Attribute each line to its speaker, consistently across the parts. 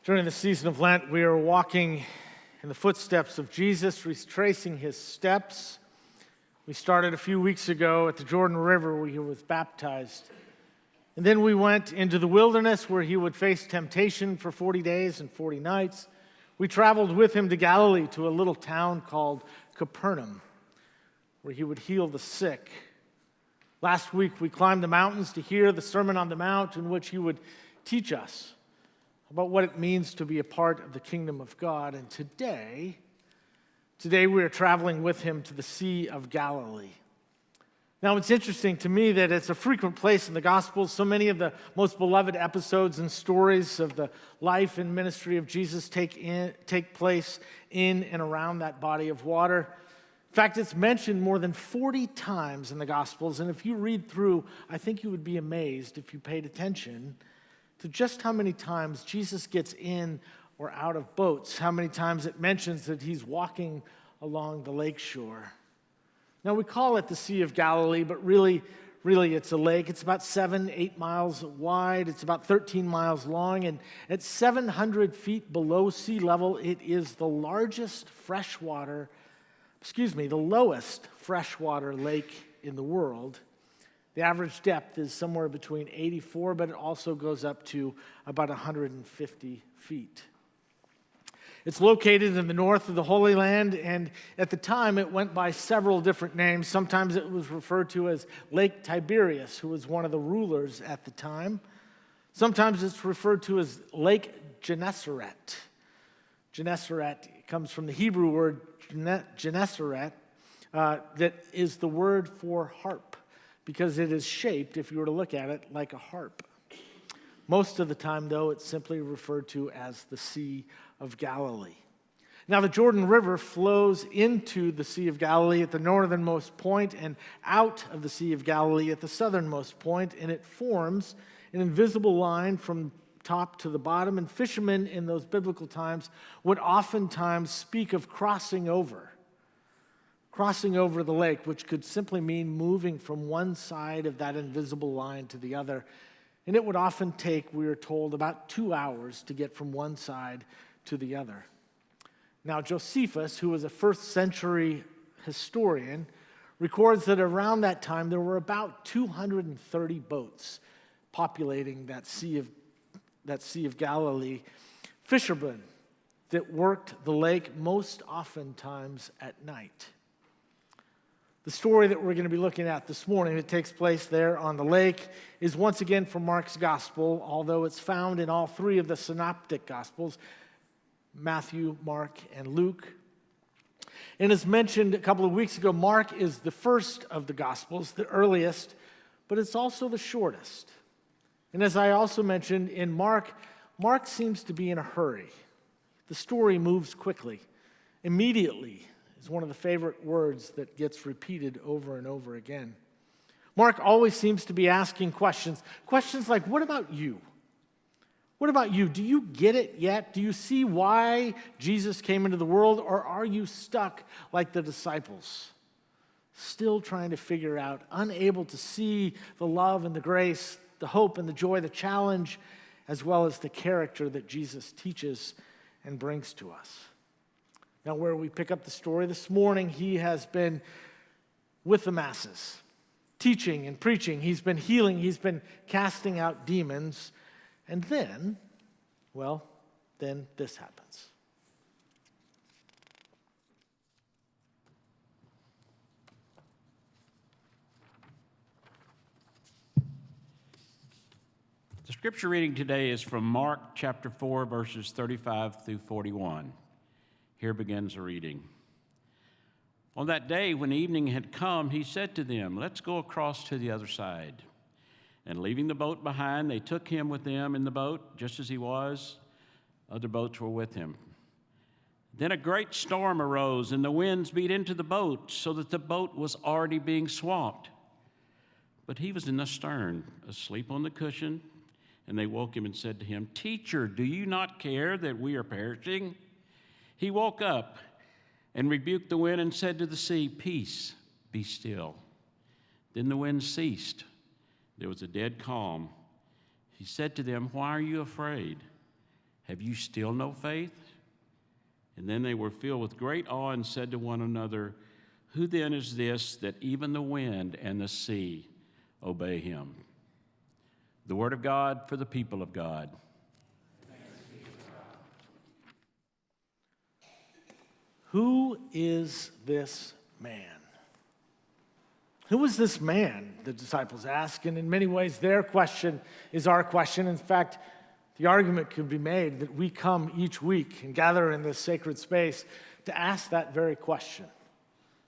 Speaker 1: During the season of Lent, we are walking in the footsteps of Jesus, retracing his steps. We started a few weeks ago at the Jordan River where he was baptized. And then we went into the wilderness where he would face temptation for 40 days and 40 nights. We traveled with him to Galilee to a little town called Capernaum where he would heal the sick. Last week we climbed the mountains to hear the Sermon on the Mount in which he would teach us about what it means to be a part of the kingdom of God. And today we are traveling with him to the Sea of Galilee. Now, it's interesting to me that it's a frequent place in the Gospels. So many of the most beloved episodes and stories of the life and ministry of Jesus take place in and around that body of water. In fact, it's mentioned more than 40 times in the Gospels. And if you read through, I think you would be amazed if you paid attention to just how many times Jesus gets in or out of boats, how many times it mentions that he's walking along the lake shore. Now, we call it the Sea of Galilee, but really it's a lake. It's about 7-8 miles wide. It's about 13 miles long, and at 700 feet below sea level, it is the lowest freshwater lake in the world. The average depth is somewhere between 84, but it also goes up to about 150 feet. It's located in the north of the Holy Land, and at the time it went by several different names. Sometimes it was referred to as Lake Tiberias, who was one of the rulers at the time. Sometimes it's referred to as Lake Gennesaret. Gennesaret comes from the Hebrew word Gennesaret, that is the word for harp, because it is shaped, if you were to look at it, like a harp. Most of the time, though, it's simply referred to as the Sea of Galilee. Now, the Jordan River flows into the Sea of Galilee at the northernmost point and out of the Sea of Galilee at the southernmost point, and it forms an invisible line from top to the bottom, and fishermen in those biblical times would oftentimes speak of crossing over the lake, which could simply mean moving from one side of that invisible line to the other. And it would often take, we are told, about 2 hours to get from one side to the other. Now, Josephus, who was a first-century historian, records that around that time there were about 230 boats populating that Sea of Galilee, fishermen that worked the lake most oftentimes at night. The story that we're going to be looking at this morning that takes place there on the lake is once again from Mark's Gospel, although it's found in all three of the synoptic Gospels, Matthew, Mark, and Luke. And as mentioned a couple of weeks ago, Mark is the first of the Gospels, the earliest, but it's also the shortest. And as I also mentioned, in Mark seems to be in a hurry. The story moves quickly, immediately. Is one of the favorite words that gets repeated over and over again. Mark always seems to be asking questions like, what about you? What about you? Do you get it yet? Do you see why Jesus came into the world, or are you stuck like the disciples, still trying to figure out, unable to see the love and the grace, the hope and the joy, the challenge, as well as the character that Jesus teaches and brings to us? Now, where we pick up the story this morning, he has been with the masses, teaching and preaching. He's been healing. He's been casting out demons. And then this happens.
Speaker 2: The scripture reading today is from Mark chapter 4, verses 35 through 41. Here begins the reading. On that day, when evening had come, he said to them, "Let's go across to the other side." And leaving the boat behind, they took him with them in the boat, just as he was. Other boats were with him. Then a great storm arose, and the winds beat into the boat, so that the boat was already being swamped. But he was in the stern, asleep on the cushion. And they woke him and said to him, "Teacher, do you not care that we are perishing?" He woke up and rebuked the wind and said to the sea, "Peace, be still." Then the wind ceased. There was a dead calm. He said to them, "Why are you afraid? Have you still no faith?" And then they were filled with great awe and said to one another, "Who then is this that even the wind and the sea obey him?" The word of God for the people of God.
Speaker 1: Who is this man? Who is this man? The disciples ask, and in many ways their question is our question. In fact, the argument could be made that we come each week and gather in this sacred space to ask that very question,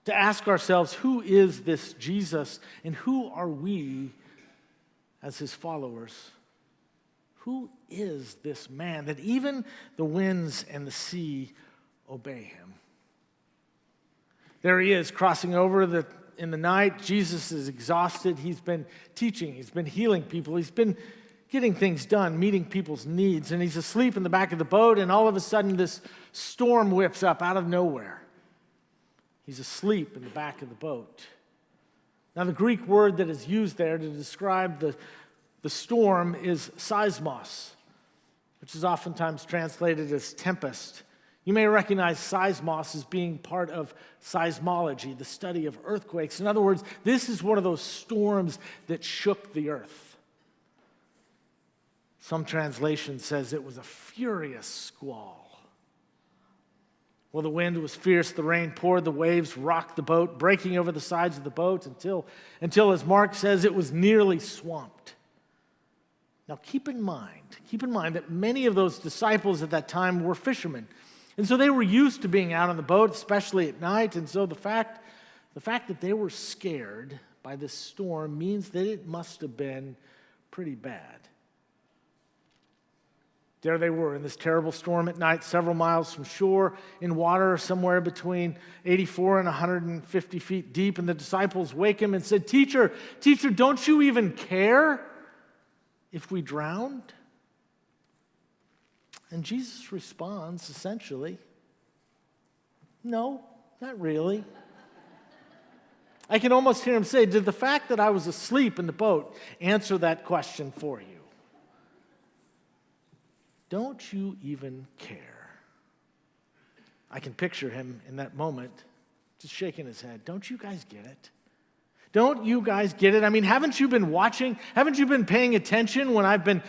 Speaker 1: to ask ourselves, who is this Jesus, and who are we as his followers? Who is this man that even the winds and the sea obey him? There he is, crossing over in the night. Jesus is exhausted. He's been teaching. He's been healing people. He's been getting things done, meeting people's needs. And he's asleep in the back of the boat, and all of a sudden this storm whips up out of nowhere. He's asleep in the back of the boat. Now, the Greek word that is used there to describe the storm is seismos, which is oftentimes translated as tempest. You may recognize seismos as being part of seismology, the study of earthquakes. In other words, this is one of those storms that shook the earth. Some translation says it was a furious squall. Well, the wind was fierce, the rain poured, the waves rocked the boat, breaking over the sides of the boat until, as Mark says, it was nearly swamped. Now, keep in mind that many of those disciples at that time were fishermen. And so they were used to being out on the boat, especially at night. And so the fact that they were scared by this storm means that it must have been pretty bad. There they were in this terrible storm at night, several miles from shore, in water somewhere between 84 and 150 feet deep. And the disciples wake him and said, Teacher, don't you even care if we drowned? And Jesus responds essentially, no, not really. I can almost hear him say, did the fact that I was asleep in the boat answer that question for you? Don't you even care? I can picture him in that moment just shaking his head. Don't you guys get it? Don't you guys get it? I mean, haven't you been watching? Haven't you been paying attention when I've been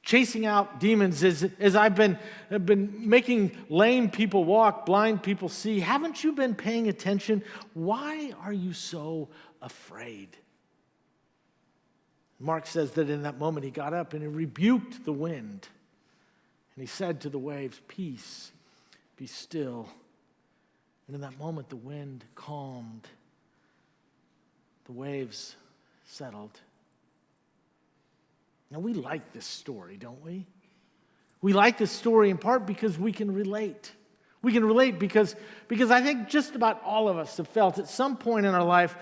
Speaker 1: chasing out demons, as I've been making lame people walk, blind people see? Haven't you been paying attention? Why are you so afraid? Mark says that in that moment he got up and he rebuked the wind. And he said to the waves, peace, be still. And in that moment the wind calmed. The waves settled. Now, we like this story, don't we? We like this story in part because we can relate. We can relate because I think just about all of us have felt at some point in our life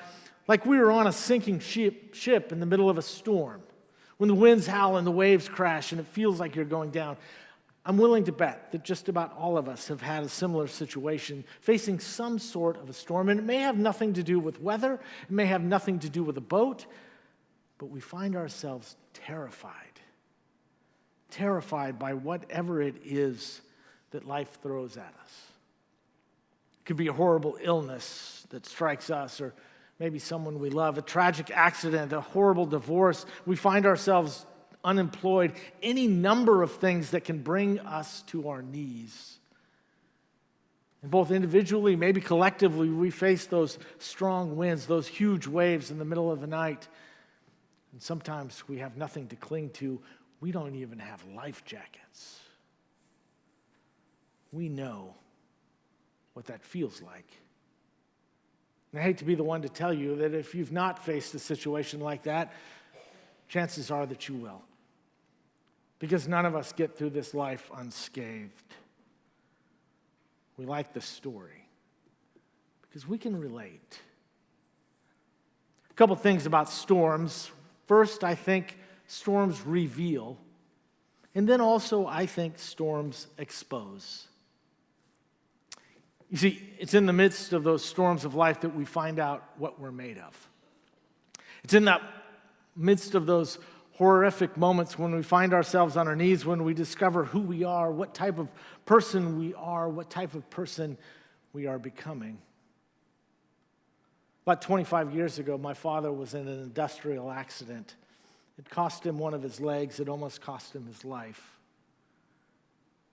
Speaker 1: like we were on a sinking ship in the middle of a storm. When the winds howl and the waves crash and it feels like you're going down. I'm willing to bet that just about all of us have had a similar situation, facing some sort of a storm. And it may have nothing to do with weather. It may have nothing to do with a boat. But we find ourselves terrified by whatever it is that life throws at us. It could be a horrible illness that strikes us, or maybe someone we love, a tragic accident, a horrible divorce. We find ourselves unemployed, any number of things that can bring us to our knees. And both individually, maybe collectively, we face those strong winds, those huge waves in the middle of the night. And sometimes we have nothing to cling to. We don't even have life jackets. We know what that feels like. And I hate to be the one to tell you that if you've not faced a situation like that, chances are that you will. Because none of us get through this life unscathed. We like this story because we can relate. A couple things about storms. First, I think storms reveal. And then also, I think storms expose. You see, it's in the midst of those storms of life that we find out what we're made of. It's in that midst of those horrific moments when we find ourselves on our knees, when we discover who we are, what type of person we are, what type of person we are becoming. About 25 years ago, my father was in an industrial accident. It cost him one of his legs. It almost cost him his life.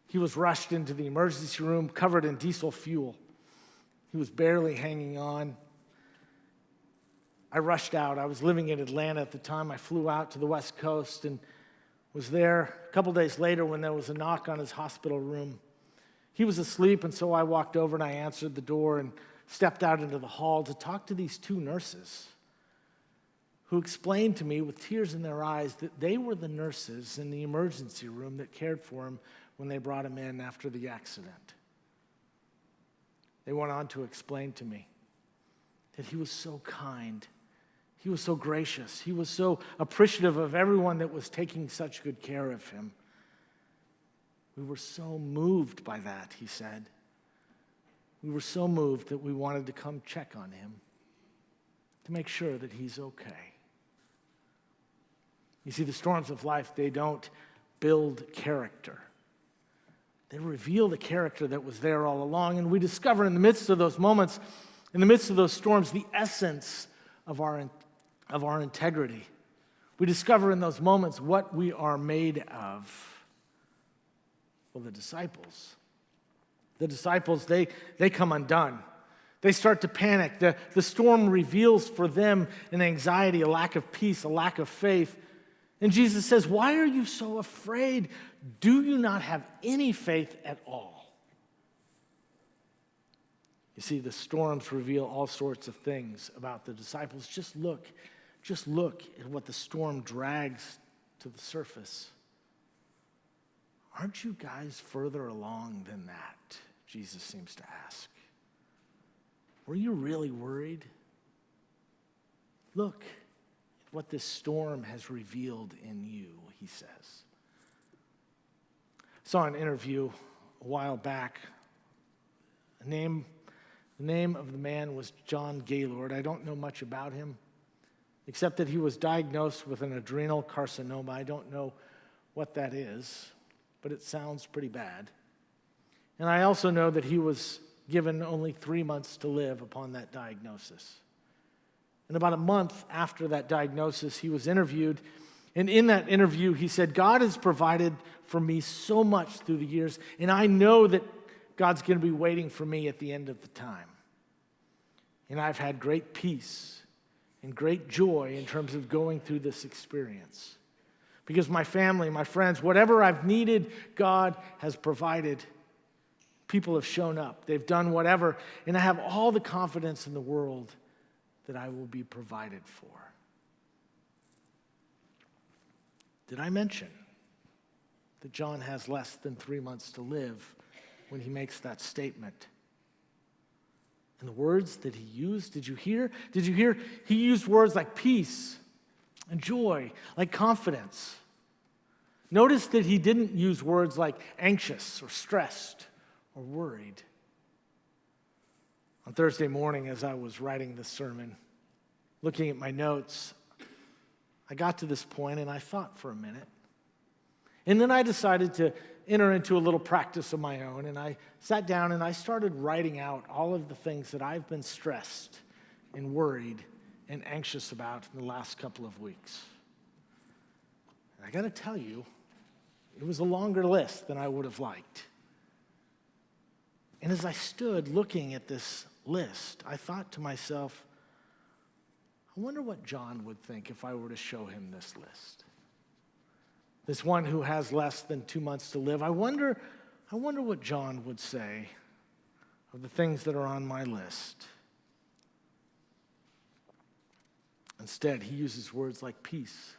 Speaker 1: He was rushed into the emergency room, covered in diesel fuel. He was barely hanging on. I rushed out. I was living in Atlanta at the time. I flew out to the West Coast and was there a couple days later when there was a knock on his hospital room. He was asleep, and so I walked over and I answered the door and stepped out into the hall to talk to these two nurses who explained to me with tears in their eyes that they were the nurses in the emergency room that cared for him when they brought him in after the accident. They went on to explain to me that he was so kind. He was so gracious. He was so appreciative of everyone that was taking such good care of him. We were so moved by that, he said. We were so moved that we wanted to come check on him to make sure that he's okay. You see, the storms of life, they don't build character. They reveal the character that was there all along, and we discover in the midst of those moments, in the midst of those storms, the essence of our integrity. We discover in those moments what we are made of. Well, the disciples, they come undone. They start to panic. The storm reveals for them an anxiety, a lack of peace, a lack of faith. And Jesus says, "Why are you so afraid? Do you not have any faith at all?" You see, the storms reveal all sorts of things about the disciples. Just look at what the storm drags to the surface. Aren't you guys further along than that? Jesus seems to ask. Were you really worried? Look at what this storm has revealed in you, he says. I saw an interview a while back. The name of the man was John Gaylord. I don't know much about him, except that he was diagnosed with an adrenal carcinoma. I don't know what that is, but it sounds pretty bad. And I also know that he was given only 3 months to live upon that diagnosis. And about a month after that diagnosis, he was interviewed. And in that interview, he said, "God has provided for me so much through the years, and I know that God's going to be waiting for me at the end of the time. And I've had great peace and great joy in terms of going through this experience. Because my family, my friends, whatever I've needed, God has provided. People have shown up. They've done whatever. And I have all the confidence in the world that I will be provided for." Did I mention that John has less than 3 months to live when he makes that statement? And the words that he used, did you hear? He used words like peace and joy, like confidence. Notice that he didn't use words like anxious or stressed or worried. On Thursday morning, as I was writing this sermon, looking at my notes, I got to this point and I thought for a minute. And then I decided to enter into a little practice of my own, and I sat down and I started writing out all of the things that I've been stressed and worried and anxious about in the last couple of weeks. And I got to tell you, it was a longer list than I would have liked. And as I stood looking at this list, I thought to myself, I wonder what John would think if I were to show him this list. This one who has less than 2 months to live. I wonder what John would say of the things that are on my list. Instead, he uses words like peace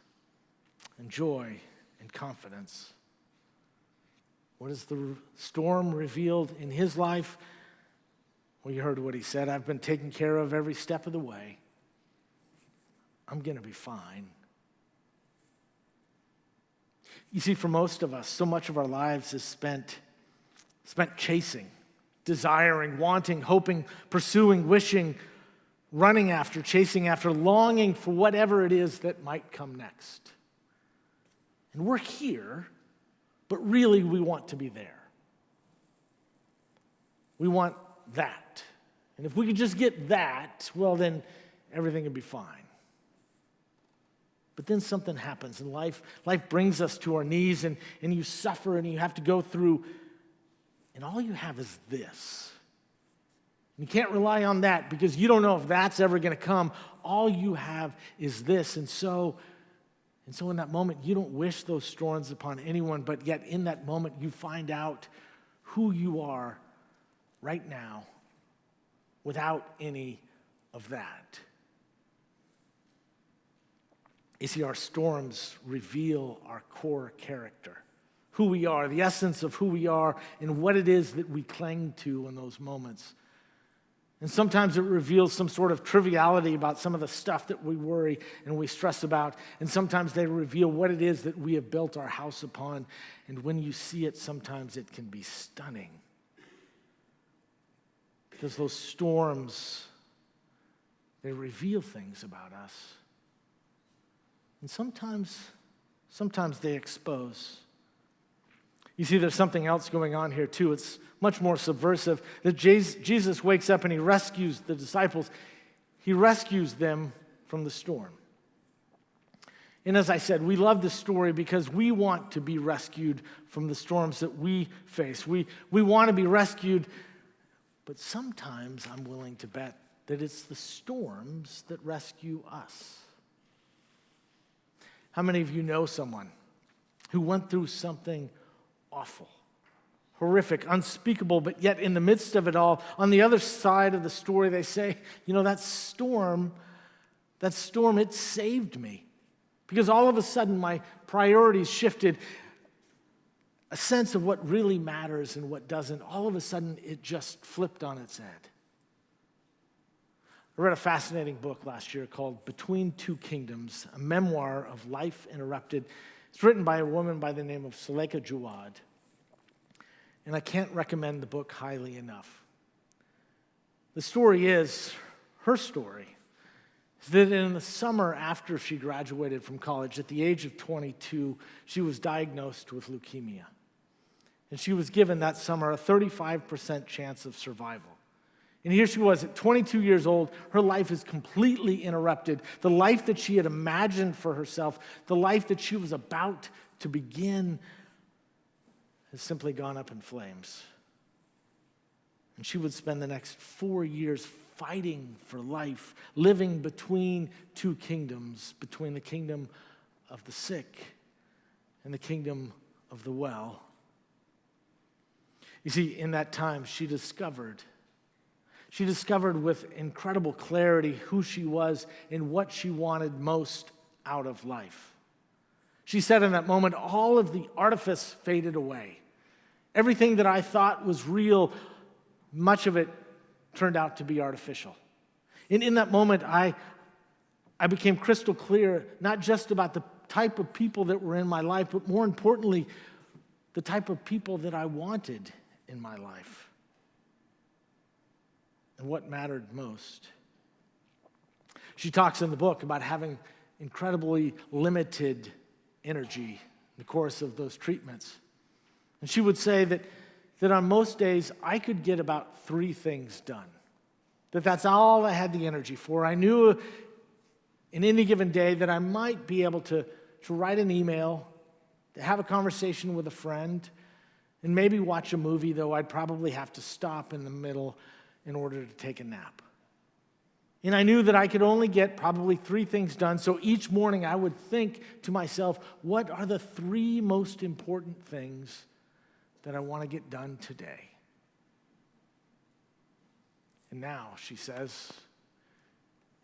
Speaker 1: and joy and confidence. What is the storm revealed in his life? Well, you heard what he said. I've been taken care of every step of the way. I'm going to be fine. You see, for most of us, so much of our lives is spent chasing, desiring, wanting, hoping, pursuing, wishing, running after, chasing after, longing for whatever it is that might come next. And we're here, but really we want to be there. We want that. And if we could just get that, well, then everything would be fine. But then something happens, and life brings us to our knees, and you suffer, and you have to go through, and all you have is this. You can't rely on that because you don't know if that's ever going to come. All you have is this. And so in that moment, you don't wish those storms upon anyone, but yet in that moment, you find out who you are right now without any of that. You see, our storms reveal our core character, who we are, the essence of who we are, and what it is that we cling to in those moments. And sometimes it reveals some sort of triviality about some of the stuff that we worry and we stress about. And sometimes they reveal what it is that we have built our house upon. And when you see it, sometimes it can be stunning. Because those storms, they reveal things about us. And sometimes they expose. You see, there's something else going on here too. It's much more subversive. That Jesus wakes up and he rescues the disciples. He rescues them from the storm. And as I said, we love this story because we want to be rescued from the storms that we face. We want to be rescued, but sometimes I'm willing to bet that it's the storms that rescue us. How many of you know someone who went through something awful, horrific, unspeakable, but yet in the midst of it all, on the other side of the story, they say, that storm, it saved me. Because all of a sudden, my priorities shifted. A sense of what really matters and what doesn't, all of a sudden, it just flipped on its head. I read a fascinating book last year called Between Two Kingdoms, a memoir of life interrupted. It's written by a woman by the name of Suleika Jawad. And I can't recommend the book highly enough. The story is, her story, is that in the summer after she graduated from college, at the age of 22, she was diagnosed with leukemia. And she was given that summer a 35% chance of survival. And here she was at 22 years old. Her life is completely interrupted. The life that she had imagined for herself, the life that she was about to begin, has simply gone up in flames. And she would spend the next 4 years fighting for life, living between two kingdoms, between the kingdom of the sick and the kingdom of the well. You see, in that time, she discovered with incredible clarity who she was and what she wanted most out of life. She said in that moment, all of the artifice faded away. Everything that I thought was real, much of it turned out to be artificial. And in that moment, I became crystal clear, not just about the type of people that were in my life, but more importantly, the type of people that I wanted in my life. And what mattered most. She talks in the book about having incredibly limited energy in the course of those treatments. And she would say that on most days, I could get about 3 things done. That's all I had the energy for. I knew in any given day that I might be able to write an email, to have a conversation with a friend, and maybe watch a movie, though I'd probably have to stop in the middle in order to take a nap. And I knew that I could only get probably 3 things done, so each morning I would think to myself, what are the 3 most important things that I want to get done today? And now, she says,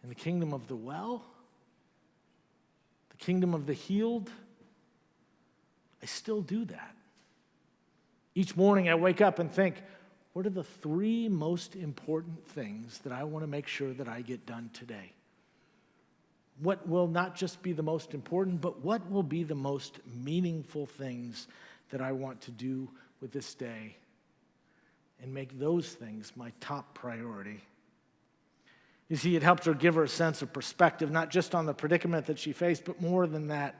Speaker 1: in the kingdom of the well, the kingdom of the healed, I still do that. Each morning I wake up and think, what are the 3 most important things that I want to make sure that I get done today? What will not just be the most important, but what will be the most meaningful things that I want to do with this day? And make those things my top priority. You see, it helped her give her a sense of perspective, not just on the predicament that she faced, but more than that.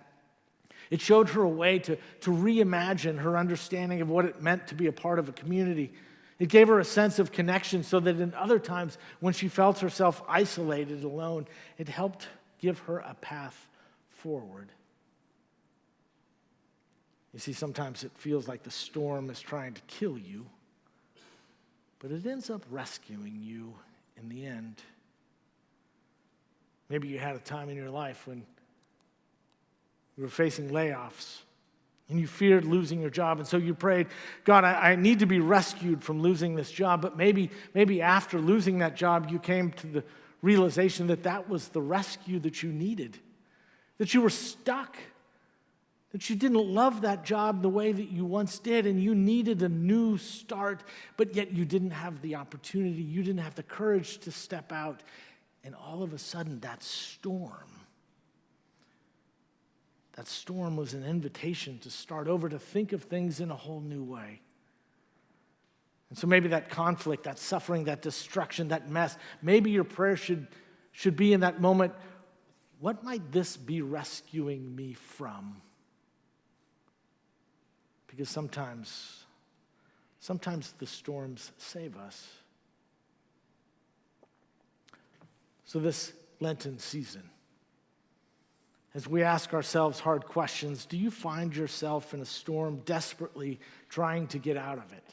Speaker 1: It showed her a way to reimagine her understanding of what it meant to be a part of a community. It gave her a sense of connection so that in other times when she felt herself isolated, alone, it helped give her a path forward. You see, sometimes it feels like the storm is trying to kill you, but it ends up rescuing you in the end. Maybe you had a time in your life when you were facing layoffs and you feared losing your job, and so you prayed, God, I need to be rescued from losing this job. But maybe after losing that job, you came to the realization that that was the rescue that you needed, that you were stuck, that you didn't love that job the way that you once did, and you needed a new start, but yet you didn't have the opportunity, you didn't have the courage to step out, and all of a sudden that storm was an invitation to start over, to think of things in a whole new way. And so maybe that conflict, that suffering, that destruction, that mess, maybe your prayer should be in that moment, what might this be rescuing me from? Because sometimes the storms save us. So this Lenten season, as we ask ourselves hard questions, do you find yourself in a storm desperately trying to get out of it,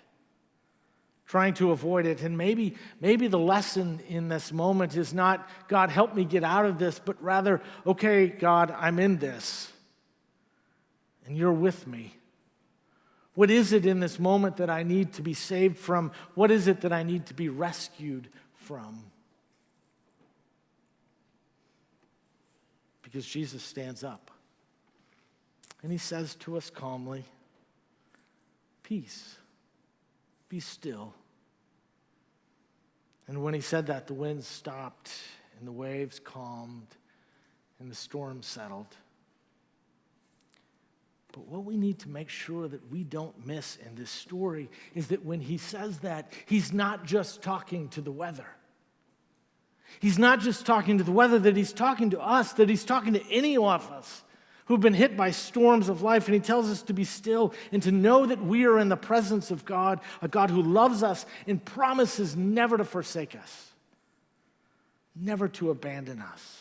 Speaker 1: trying to avoid it? And maybe the lesson in this moment is not, God, help me get out of this, but rather, okay, God, I'm in this, and you're with me. What is it in this moment that I need to be saved from? What is it that I need to be rescued from? Because Jesus stands up and he says to us calmly, peace, be still. And when he said that, the winds stopped and the waves calmed and the storm settled. But what we need to make sure that we don't miss in this story is that when he says that, he's not just talking to the weather. He's not just talking to the weather, that he's talking to us, that he's talking to any of us who've been hit by storms of life. And he tells us to be still and to know that we are in the presence of God, a God who loves us and promises never to forsake us, never to abandon us.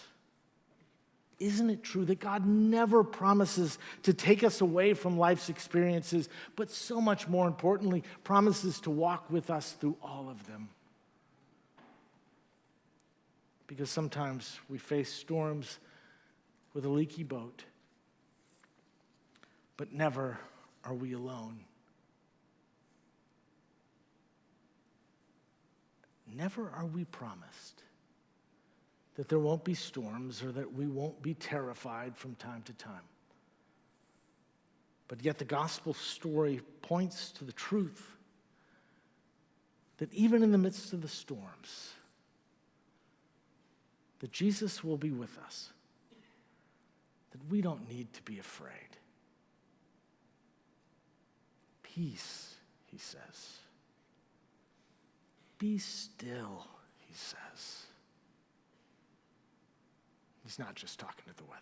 Speaker 1: Isn't it true that God never promises to take us away from life's experiences, but so much more importantly, promises to walk with us through all of them? Because sometimes we face storms with a leaky boat, but never are we alone. Never are we promised that there won't be storms or that we won't be terrified from time to time. But yet the gospel story points to the truth that even in the midst of the storms, that Jesus will be with us, that we don't need to be afraid. Peace, he says. Be still, he says. He's not just talking to the weather.